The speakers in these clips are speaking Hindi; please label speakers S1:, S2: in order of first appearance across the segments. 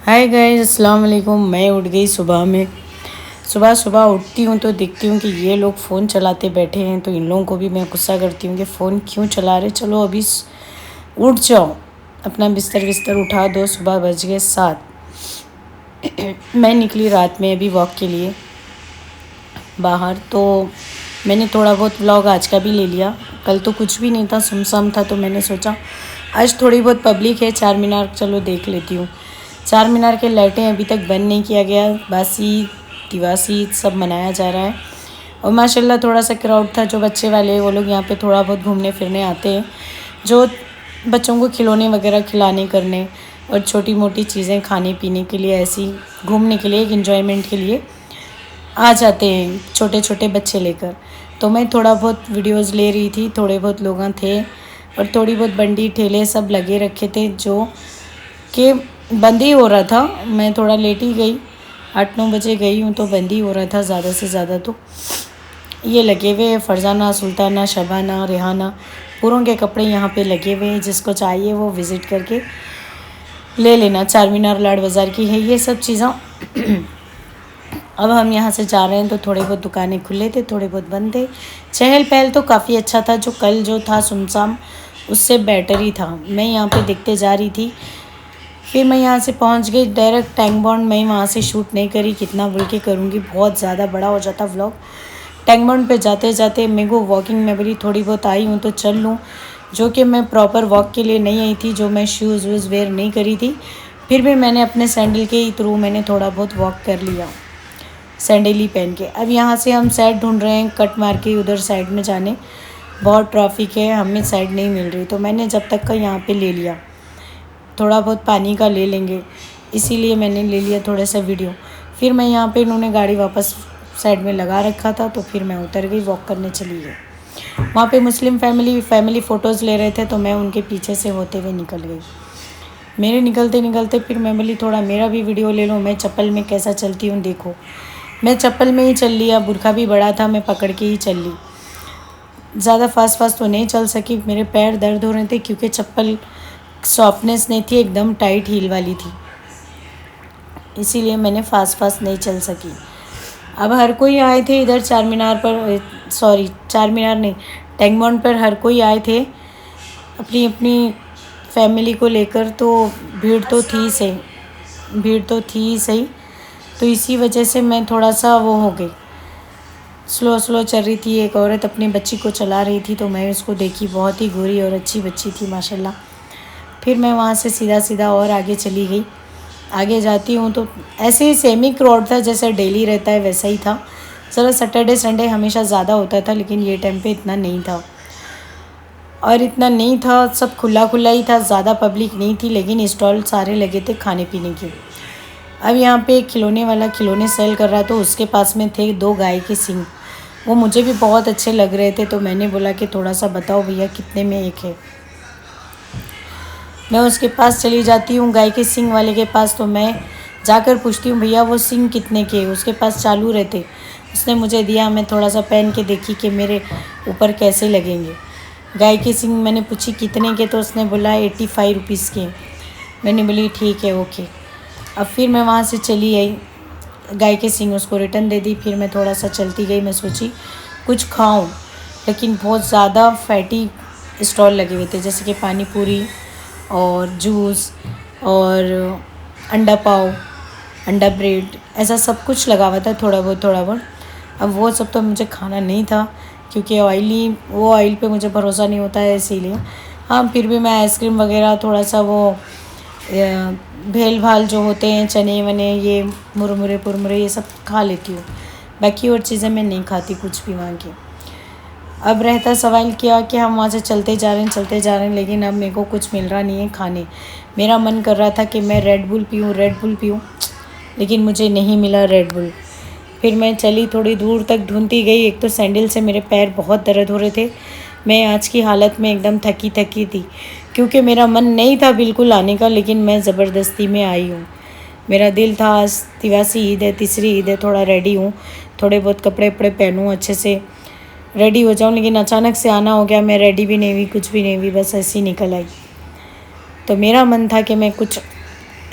S1: हाय गाइस, अस्सलाम वालेकुम। मैं उठ गई सुबह में। सुबह सुबह उठती हूँ तो देखती हूँ कि ये लोग फ़ोन चलाते बैठे हैं, तो इन लोगों को भी मैं गुस्सा करती हूँ कि फ़ोन क्यों चला रहे। चलो अभी उठ जाओ, अपना बिस्तर विस्तर उठा दो। सुबह बज गए 7। मैं निकली रात में अभी वॉक के लिए बाहर, तो मैंने थोड़ा बहुत व्लॉग आज का भी ले लिया। कल तो कुछ भी नहीं था, सुमसम था, तो मैंने सोचा आज थोड़ी बहुत पब्लिक है, चार मीनार चलो देख लेती हूँ। चार मीनार के लाइटें अभी तक बंद नहीं किया गया, बासी दिवासी सब मनाया जा रहा है। और माशाल्लाह थोड़ा सा क्राउड था, जो बच्चे वाले वो लोग यहाँ पे थोड़ा बहुत घूमने फिरने आते हैं, जो बच्चों को खिलौने वगैरह खिलाने करने और छोटी मोटी चीज़ें खाने पीने के लिए, ऐसी घूमने के लिए, एक इन्जॉयमेंट के लिए आ जाते हैं छोटे छोटे बच्चे लेकर। तो मैं थोड़ा बहुत वीडियोस ले रही थी, थोड़े बहुत लोग थे और थोड़ी बहुत बंडी ठेले सब लगे रखे थे, जो कि बंद ही हो रहा था। मैं थोड़ा लेट ही गई, 8-9 बजे गई हूँ, तो बंद ही हो रहा था ज़्यादा से ज़्यादा। तो ये लगे हुए फरजाना, सुल्ताना, शबाना, रेहाना, पूरों के कपड़े यहाँ पे लगे हुए हैं। जिसको चाहिए वो विज़िट करके ले लेना। चार मीनार लाड बाज़ार की है ये सब चीज़ें। अब हम यहाँ से जा रहे हैं, तो थोड़े बहुत दुकानें खुले थे, थोड़े बहुत बंद थे। चहल पहल तो काफ़ी अच्छा था, जो कल जो था सुनसान उससे बेटर ही था। मैं यहाँ पे देखते जा रही थी, फिर मैं यहाँ से पहुँच गई डायरेक्ट टैंक बॉन्ड। मैं वहाँ से शूट नहीं करी, कितना बोल के करूँगी, बहुत ज़्यादा बड़ा हो जाता व्लॉग। टैंक बॉन्ड पे जाते जाते मेरे को वॉकिंग में बड़ी थोड़ी बहुत आई हूँ, तो चल लूँ, जो कि मैं प्रॉपर वॉक के लिए नहीं आई थी, जो मैं शूज़ वूज़ वेयर नहीं करी थी। फिर भी मैंने अपने सैंडल के ही थ्रू मैंने थोड़ा बहुत वॉक कर लिया, सैंडल ही पहन के। अब यहाँ से हम साइड ढूंढ रहे हैं, कट मार के उधर साइड में जाने। बहुत ट्रैफिक है, हमें साइड नहीं मिल रही, तो मैंने जब तक का यहाँ पे ले लिया, थोड़ा बहुत पानी का ले लेंगे, इसीलिए मैंने ले लिया थोड़ा सा वीडियो। फिर मैं यहाँ पे, इन्होंने गाड़ी वापस साइड में लगा रखा था, तो फिर मैं उतर गई, वॉक करने चली गई। वहाँ पे मुस्लिम फैमिली फ़ोटोज़ ले रहे थे, तो मैं उनके पीछे से होते हुए निकल गई। मेरे निकलते निकलते फिर मैं बोली थोड़ा मेरा भी वीडियो ले लूँ, मैं चप्पल में कैसा चलती हूँ देखो। मैं चप्पल में ही चल लिया, बुरखा भी बड़ा था, मैं पकड़ के ही चल ली। ज़्यादा फास्ट तो नहीं चल सकी, मेरे पैर दर्द हो रहे थे, क्योंकि चप्पल सॉफ्टनेस नहीं थी, एकदम टाइट हील वाली थी, इसीलिए मैंने फास्ट नहीं चल सकी। अब हर कोई आए थे इधर चार मीनार पर, सॉरी चार मीनार नहीं, टैंक बॉन्ड पर हर कोई आए थे अपनी अपनी फैमिली को लेकर। तो भीड़ तो थी सही, तो इसी वजह से मैं थोड़ा सा वो हो गई, स्लो चल रही थी। एक औरत अपनी बच्ची को चला रही थी, तो मैं उसको देखी, बहुत ही गोरी और अच्छी बच्ची थी माशाल्लाह। फिर मैं वहाँ से सीधा और आगे चली गई। आगे जाती हूँ तो ऐसे ही सेम ही क्राउड था, जैसा डेली रहता है वैसा ही था। ज़रा सैटरडे संडे हमेशा ज़्यादा होता था, लेकिन ये टाइम पे इतना नहीं था। और इतना नहीं था, सब खुला ही था, ज़्यादा पब्लिक नहीं थी, लेकिन स्टॉल सारे लगे थे खाने पीने के। अब यहाँ पे एक खिलौने वाला खिलौने सेल कर रहा, तो उसके पास में थे 2 गाय के सींग। वो मुझे भी बहुत अच्छे लग रहे थे, तो मैंने बोला कि थोड़ा सा बताओ भैया कितने में एक है। मैं उसके पास चली जाती हूँ, गाय के सींग वाले के पास, तो मैं जाकर पूछती हूँ भैया वो सींग कितने के। उसके पास चालू रहते, उसने मुझे दिया, मैं थोड़ा सा पहन के देखी कि मेरे ऊपर कैसे लगेंगे। गाय के सींग मैंने पूछी कितने के, तो उसने बोला 85 रुपीज़ के। मैंने बोली ठीक है ओके। अब फिर मैं वहाँ से चली आई, गाय के सींग उसको रिटर्न दे दी। फिर मैं थोड़ा सा चलती गई, मैं सोची कुछ खाऊं, लेकिन बहुत ज़्यादा फैटी स्टॉल लगे हुए थे, जैसे कि पानी पूरी और जूस और अंडा पाव, अंडा ब्रेड, ऐसा सब कुछ लगा हुआ था थोड़ा बहुत। अब वो सब तो मुझे खाना नहीं था, क्योंकि वो ऑयल पे मुझे भरोसा नहीं होता है, इसीलिए। हाँ, फिर भी मैं आइसक्रीम वगैरह थोड़ा सा वो भेल भाल जो होते हैं, चने वने, ये मुरमुरे पुरमुरे, ये सब खा लेती हूँ। बाकी और चीज़ें मैं नहीं खाती कुछ भी वहाँ की। अब रहता सवाल क्या कि हम वहाँ से चलते जा रहे हैं, लेकिन अब मेरे को कुछ मिल रहा नहीं है खाने। मेरा मन कर रहा था कि मैं रेड बुल पीऊँ, लेकिन मुझे नहीं मिला रेड बुल। फिर मैं चली, थोड़ी दूर तक ढूंढती गई। एक तो सैंडल से मेरे पैर बहुत दर्द हो रहे थे, मैं आज की हालत में एकदम थकी थी, क्योंकि मेरा मन नहीं था बिल्कुल आने का, लेकिन मैं ज़बरदस्ती में आई हूँ। मेरा दिल था आज तिवासी ईद है, तीसरी ईद है, थोड़ा रेडी हूँ, थोड़े बहुत कपड़े वपड़े पहनूँ, अच्छे से रेडी हो जाऊँ, लेकिन अचानक से आना हो गया। मैं रेडी भी नहीं हुई, कुछ भी नहीं हुई, बस ऐसे ही निकल आई। तो मेरा मन था कि मैं कुछ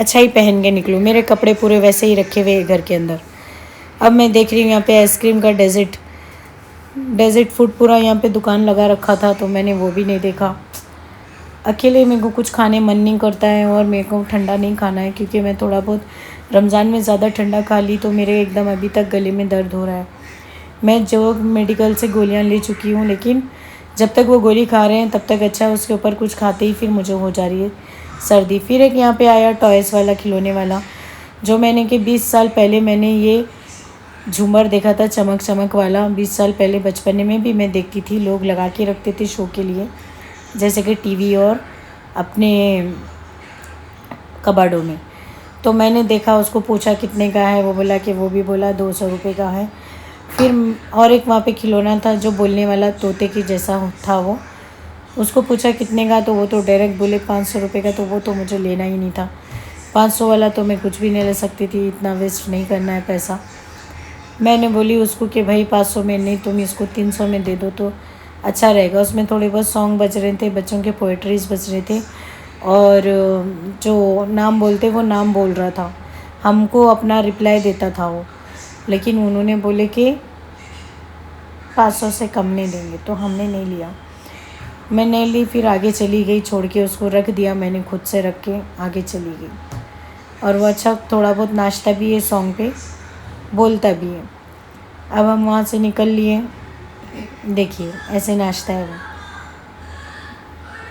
S1: अच्छा ही पहन के निकलूँ। मेरे कपड़े पूरे वैसे ही रखे हुए घर के अंदर। अब मैं देख रही हूँ यहाँ पे आइसक्रीम का डेज़र्ट फूड पूरा यहाँ पे दुकान लगा रखा था, तो मैंने वो भी नहीं देखा। अकेले मेरे को कुछ खाने मन नहीं करता है, और मेरे को ठंडा नहीं खाना है, क्योंकि मैं थोड़ा बहुत रमज़ान में ज़्यादा ठंडा खा ली तो मेरे एकदम अभी तक गले में दर्द हो रहा है। मैं जो मेडिकल से गोलियां ले चुकी हूँ, लेकिन जब तक वो गोली खा रहे हैं तब तक अच्छा, उसके ऊपर कुछ खाते ही फिर मुझे हो जा रही है सर्दी। फिर एक यहाँ पे आया टॉयज़ वाला, खिलौने वाला, जो मैंने कि 20 साल पहले मैंने ये झूमर देखा था, चमक चमक वाला। 20 साल पहले बचपन में भी मैं देखती थी, लोग लगा के रखते थे शो के लिए, जैसे कि टीवी और अपने कबाड़ों में। तो मैंने देखा, उसको पूछा कितने का है, वो बोला कि वो भी बोला 200 रुपये का है। फिर और एक वहाँ पे खिलौना था जो बोलने वाला, तोते की जैसा था वो, उसको पूछा कितने का, तो वो तो डायरेक्ट बोले 500 रुपये का। तो वो तो मुझे लेना ही नहीं था। 500 वाला तो मैं कुछ भी नहीं ले सकती थी, इतना वेस्ट नहीं करना है पैसा। मैंने बोली उसको कि भाई 500 में नहीं, तुम इसको 300 में दे दो तो अच्छा रहेगा। उसमें थोड़े बहुत सॉन्ग बज रहे थे, बच्चों के पोइट्रीज़ बज रहे थे, और जो नाम बोलते वो नाम बोल रहा था, हमको अपना रिप्लाई देता था वो। लेकिन उन्होंने बोले कि 500 से कम नहीं देंगे, तो हमने नहीं लिया। मैं नहीं ली, फिर आगे चली गई, छोड़ के उसको रख दिया मैंने, खुद से रख के आगे चली गई। और वो अच्छा थोड़ा बहुत नाचता भी है सॉन्ग पे, बोलता भी है। अब हम वहाँ से निकल लिए, देखिए ऐसे नाचता है वो,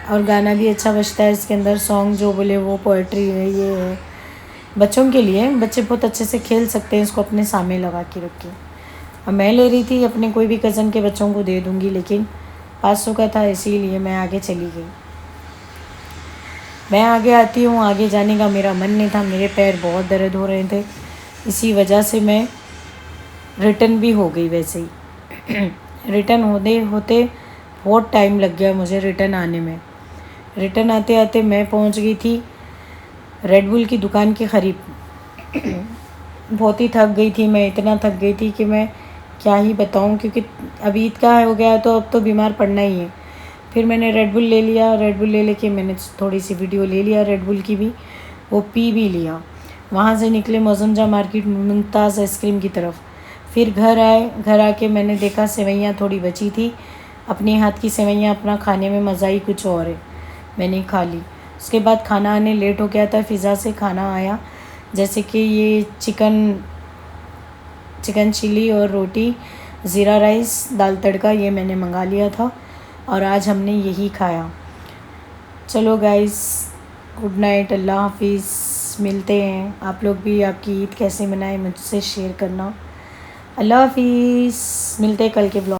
S1: और गाना भी अच्छा बजता है इसके अंदर। सॉन्ग जो बोले वो पोएट्री है, ये है बच्चों के लिए, बच्चे बहुत अच्छे से खेल सकते हैं इसको अपने सामने लगा के रख के। अब मैं ले रही थी अपने कोई भी कज़न के बच्चों को दे दूँगी, लेकिन 500 का था, इसीलिए मैं आगे चली गई। मैं आगे आती हूँ, आगे जाने का मेरा मन नहीं था, मेरे पैर बहुत दर्द हो रहे थे, इसी वजह से मैं रिटर्न भी हो गई वैसे ही। रिटर्न होते होते बहुत टाइम लग गया मुझे रिटर्न आने में। रिटर्न आते आते मैं पहुंच गई थी रेड बुल की दुकान के करीब। बहुत ही थक गई थी मैं, इतना थक गई थी कि मैं क्या ही बताऊं, क्योंकि अभी ईद का हो गया तो अब तो बीमार पड़ना ही है। फिर मैंने रेड बुल ले लिया, रेड बुल ले लेके मैंने थोड़ी सी वीडियो ले लिया रेड बुल की भी, वो पी भी लिया। वहाँ से निकले मौजमजा मार्केट, मुमताज़ आइसक्रीम की तरफ। फिर घर आए, घर आके मैंने देखा सेवइयाँ थोड़ी बची थी, अपने हाथ की सेवइयाँ, अपना खाने में मज़ा ही कुछ और है, मैंने खा ली। उसके बाद खाना आने लेट हो गया था, फ़िज़ा से खाना आया, जैसे कि ये चिकन चिली और रोटी, ज़ीरा राइस, दाल तड़का, ये मैंने मंगा लिया था और आज हमने यही खाया। चलो गाइस, गुड नाइट, अल्लाह हाफिज़, मिलते हैं। आप लोग भी आपकी ईद कैसे मनाएं मुझसे शेयर करना। अल्लाह हाफिज़, मिलते हैं कल के ब्लॉग।